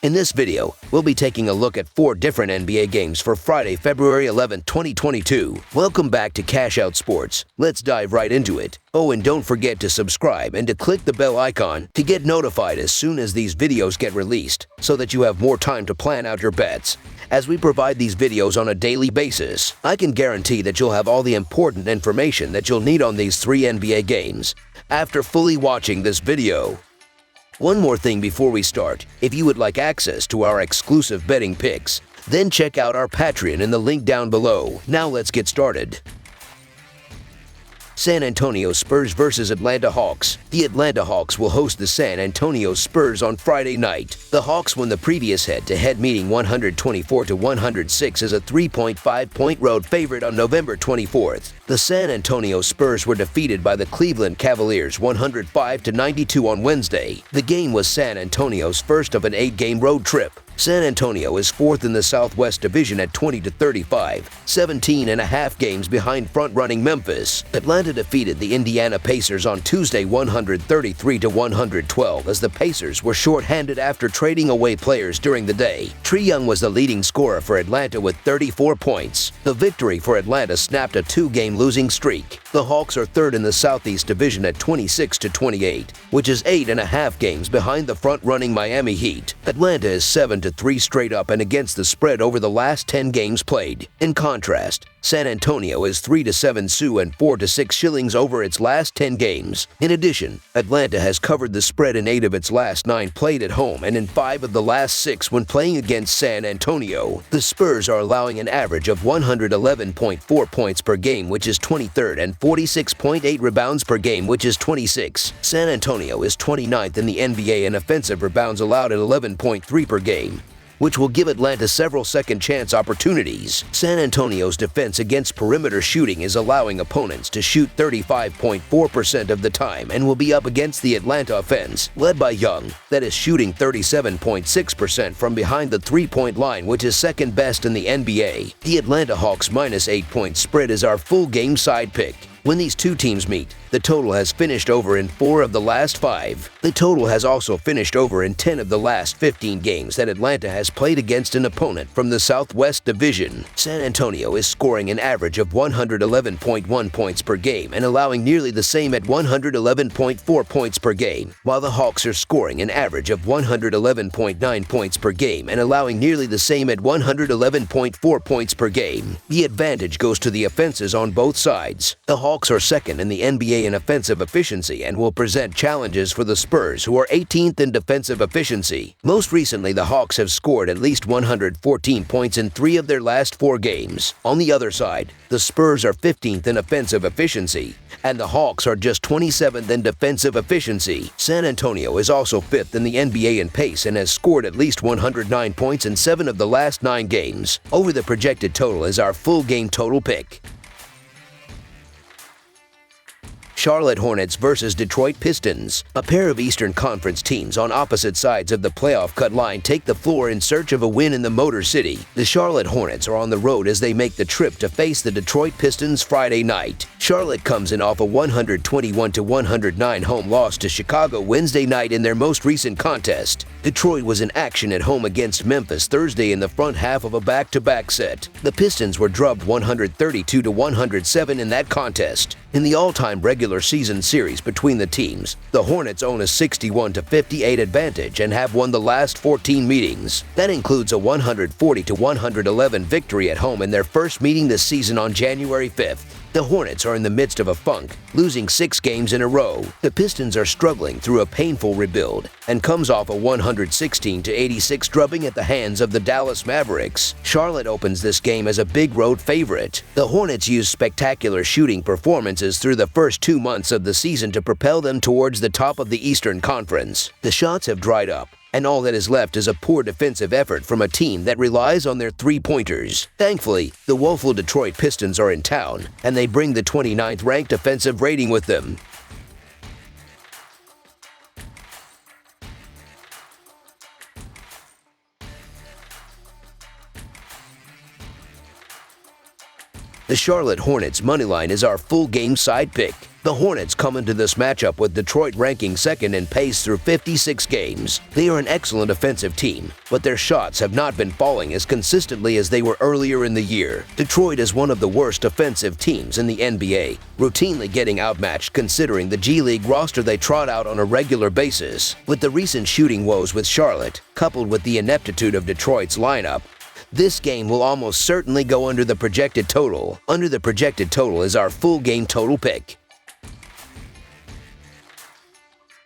In this video, we'll be taking a look at 4 different NBA games for Friday, February 11, 2022. Welcome back to Cash Out Sports. Let's dive right into it. Oh, and don't forget to subscribe and to click the bell icon to get notified as soon as these videos get released so that you have more time to plan out your bets. As we provide these videos on a daily basis, I can guarantee that you'll have all the important information that you'll need on these 3 NBA games after fully watching this video. One more thing before we start, if you would like access to our exclusive betting picks, then check out our Patreon in the link down below. Now let's get started. San Antonio Spurs vs. Atlanta Hawks. The Atlanta Hawks will host the San Antonio Spurs on Friday night. The Hawks won the previous head-to-head meeting 124-106 as a 3.5-point road favorite on November 24th. The San Antonio Spurs were defeated by the Cleveland Cavaliers 105-92 on Wednesday. The game was San Antonio's first of an 8-game road trip. San Antonio is 4th in the Southwest Division at 20-35, 17.5 games behind front-running Memphis. Atlanta defeated the Indiana Pacers on Tuesday 133-112 as the Pacers were short-handed after trading away players during the day. Trae Young was the leading scorer for Atlanta with 34 points. The victory for Atlanta snapped a 2-game losing streak. The Hawks are 3rd in the Southeast Division at 26-28, which is 8.5 games behind the front-running Miami Heat. Atlanta is 7-3 straight up and against the spread over the last 10 games played. In contrast, San Antonio is 3-7 Sioux and 4-6 Shillings over its last 10 games. In addition, Atlanta has covered the spread in 8 of its last 9 played at home and in 5 of the last 6 when playing against San Antonio. The Spurs are allowing an average of 111.4 points per game, which is 23rd, and 46.8 rebounds per game, which is 26th. San Antonio is 29th in the NBA in offensive rebounds allowed at 11.3 per game, which will give Atlanta several second-chance opportunities. San Antonio's defense against perimeter shooting is allowing opponents to shoot 35.4% of the time and will be up against the Atlanta offense, led by Young, that is shooting 37.6% from behind the three-point line, which is second best in the NBA. The Atlanta Hawks -8-point spread is our full game side pick. When these two teams meet, the total has finished over in 4 of the last 5. The total has also finished over in 10 of the last 15 games that Atlanta has played against an opponent from the Southwest Division. San Antonio is scoring an average of 111.1 points per game and allowing nearly the same at 111.4 points per game, while the Hawks are scoring an average of 111.9 points per game and allowing nearly the same at 111.4 points per game. The advantage goes to the offenses on both sides. The Hawks are 2nd in the NBA in offensive efficiency and will present challenges for the Spurs, who are 18th in defensive efficiency. Most recently, the Hawks have scored at least 114 points in 3 of their last 4 games. On the other side, the Spurs are 15th in offensive efficiency, and the Hawks are just 27th in defensive efficiency. San Antonio is also 5th in the NBA in pace and has scored at least 109 points in 7 of the last 9 games. Over the projected total is our full game total pick. Charlotte Hornets vs. Detroit Pistons. A pair of Eastern Conference teams on opposite sides of the playoff cut line take the floor in search of a win in the Motor City. The Charlotte Hornets are on the road as they make the trip to face the Detroit Pistons Friday night. Charlotte comes in off a 121-109 home loss to Chicago Wednesday night in their most recent contest. Detroit was in action at home against Memphis Thursday in the front half of a back-to-back set. The Pistons were drubbed 132-107 in that contest. In the all-time regular season series between the teams, the Hornets own a 61-58 advantage and have won the last 14 meetings. That includes a 140-111 victory at home in their first meeting this season on January 5th. The Hornets are in the midst of a funk, losing 6 games in a row. The Pistons are struggling through a painful rebuild and comes off a 116-86 drubbing at the hands of the Dallas Mavericks. Charlotte opens this game as a big road favorite. The Hornets used spectacular shooting performances through the first 2 months of the season to propel them towards the top of the Eastern Conference. The shots have dried up, and all that is left is a poor defensive effort from a team that relies on their three-pointers. Thankfully, the woeful Detroit Pistons are in town, and they bring the 29th ranked offensive rating with them. The Charlotte Hornets moneyline is our full game side pick. The Hornets come into this matchup with Detroit ranking second in pace through 56 games. They are an excellent offensive team, but their shots have not been falling as consistently as they were earlier in the year. Detroit is one of the worst offensive teams in the NBA, routinely getting outmatched considering the G League roster they trot out on a regular basis. With the recent shooting woes with Charlotte, coupled with the ineptitude of Detroit's lineup, this game will almost certainly go under the projected total. Under the projected total is our full game total pick.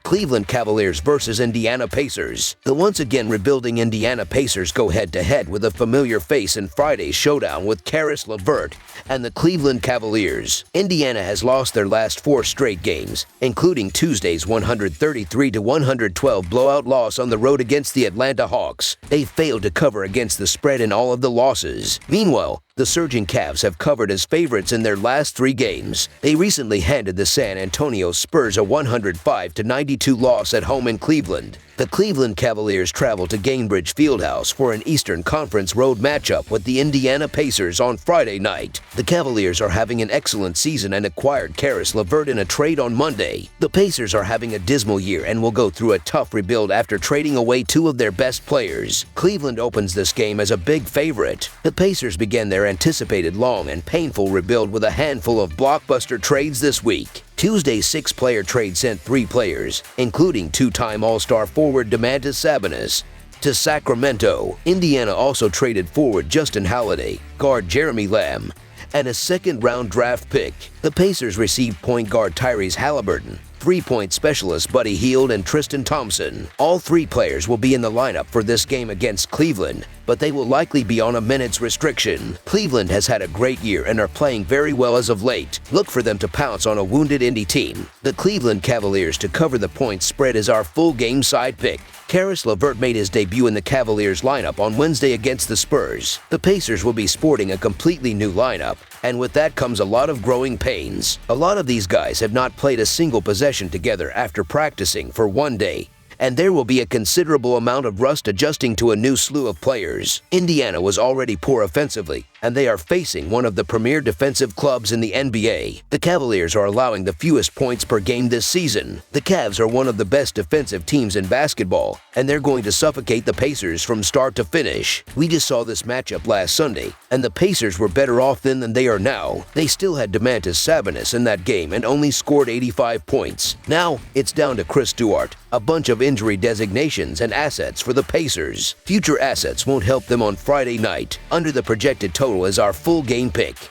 Cleveland Cavaliers versus Indiana Pacers. The once again rebuilding Indiana Pacers go head-to-head with a familiar face in Friday's showdown with Caris LeVert and the Cleveland Cavaliers. Indiana has lost their last 4 straight games, including Tuesday's 133-112 blowout loss on the road against the Atlanta Hawks. They failed to cover against the spread in all of the losses. Meanwhile, the surging Cavs have covered as favorites in their last 3 games. They recently handed the San Antonio Spurs a 105-92 loss at home in Cleveland. The Cleveland Cavaliers travel to Gainbridge Fieldhouse for an Eastern Conference road matchup with the Indiana Pacers on Friday night. The Cavaliers are having an excellent season and acquired Caris LeVert in a trade on Monday. The Pacers are having a dismal year and will go through a tough rebuild after trading away 2 of their best players. Cleveland opens this game as a big favorite. The Pacers began their anticipated long and painful rebuild with a handful of blockbuster trades this week. Tuesday's 6-player trade sent 3 players, including 2-time All-Star forward Domantas Sabonis, to Sacramento. Indiana also traded forward Justin Holiday, guard Jeremy Lamb, and a second-round draft pick. The Pacers received point guard Tyrese Halliburton, 3-point specialist Buddy Hield, and Tristan Thompson. All 3 players will be in the lineup for this game against Cleveland, but they will likely be on a minutes restriction. Cleveland has had a great year and are playing very well as of late. Look for them to pounce on a wounded Indy team. The Cleveland Cavaliers to cover the point spread is our full game side pick. Caris LeVert made his debut in the Cavaliers lineup on Wednesday against the Spurs. The Pacers will be sporting a completely new lineup, and with that comes a lot of growing pains. A lot of these guys have not played a single possession together after practicing for 1 day, and there will be a considerable amount of rust adjusting to a new slew of players. Indiana was already poor offensively, and they are facing one of the premier defensive clubs in the NBA. The Cavaliers are allowing the fewest points per game this season. The Cavs are one of the best defensive teams in basketball, and they're going to suffocate the Pacers from start to finish. We just saw this matchup last Sunday, and the Pacers were better off then than they are now. They still had Domantas Sabonis in that game and only scored 85 points. Now, it's down to Chris Duarte, a bunch of injury designations and assets for the Pacers. Future assets won't help them on Friday night. Under the projected total is our full game pick.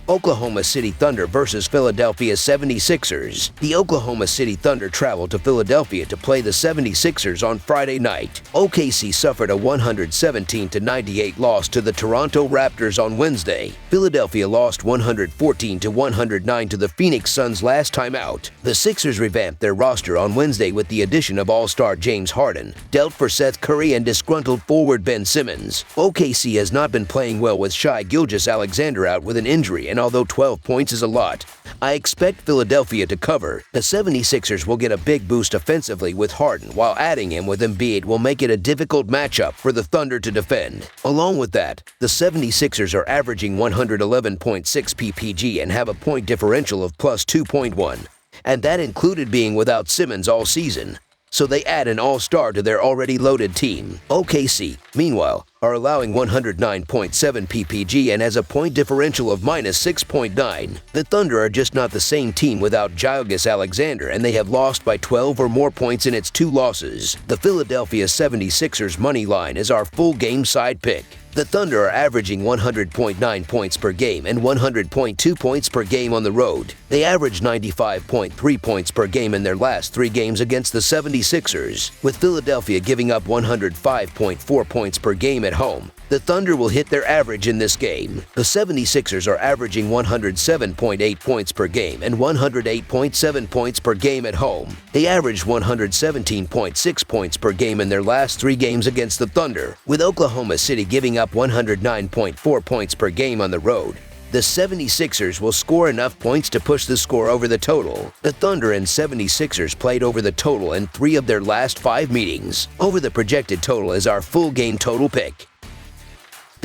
Oklahoma City Thunder versus Philadelphia 76ers. The Oklahoma City Thunder traveled to Philadelphia to play the 76ers on Friday night. OKC suffered a 117-98 loss to the Toronto Raptors on Wednesday. Philadelphia lost 114-109 to the Phoenix Suns last time out. The Sixers revamped their roster on Wednesday with the addition of All-Star James Harden, dealt for Seth Curry, and disgruntled forward Ben Simmons. OKC has not been playing well with Shai Gilgeous-Alexander out with an injury, and although 12 points is a lot, I expect Philadelphia to cover. The 76ers will get a big boost offensively with Harden, while adding him with Embiid will make it a difficult matchup for the Thunder to defend. Along with that, the 76ers are averaging 111.6 ppg and have a point differential of plus 2.1, and that included being without Simmons all season. So they add an all-star to their already loaded team. OKC, meanwhile, are allowing 109.7 ppg and has a point differential of minus 6.9. The Thunder are just not the same team without Gilgeous-Alexander, and they have lost by 12 or more points in its 2 losses. The Philadelphia 76ers money line is our full game side pick. The Thunder are averaging 100.9 points per game and 100.2 points per game on the road. They averaged 95.3 points per game in their last 3 games against the 76ers, with Philadelphia giving up 105.4 points per game at home. The Thunder will hit their average in this game. The 76ers are averaging 107.8 points per game and 108.7 points per game at home. They averaged 117.6 points per game in their last 3 games against the Thunder, with Oklahoma City giving up 109.4 points per game on the road. The 76ers will score enough points to push the score over the total. The Thunder and 76ers played over the total in 3 of their last 5 meetings. Over the projected total is our full game total pick.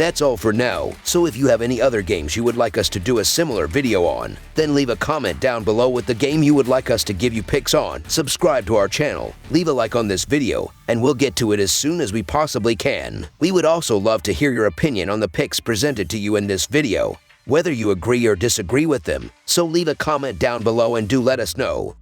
That's all for now, so if you have any other games you would like us to do a similar video on, then leave a comment down below with the game you would like us to give you picks on, subscribe to our channel, leave a like on this video, and we'll get to it as soon as we possibly can. We would also love to hear your opinion on the picks presented to you in this video, whether you agree or disagree with them, so leave a comment down below and do let us know.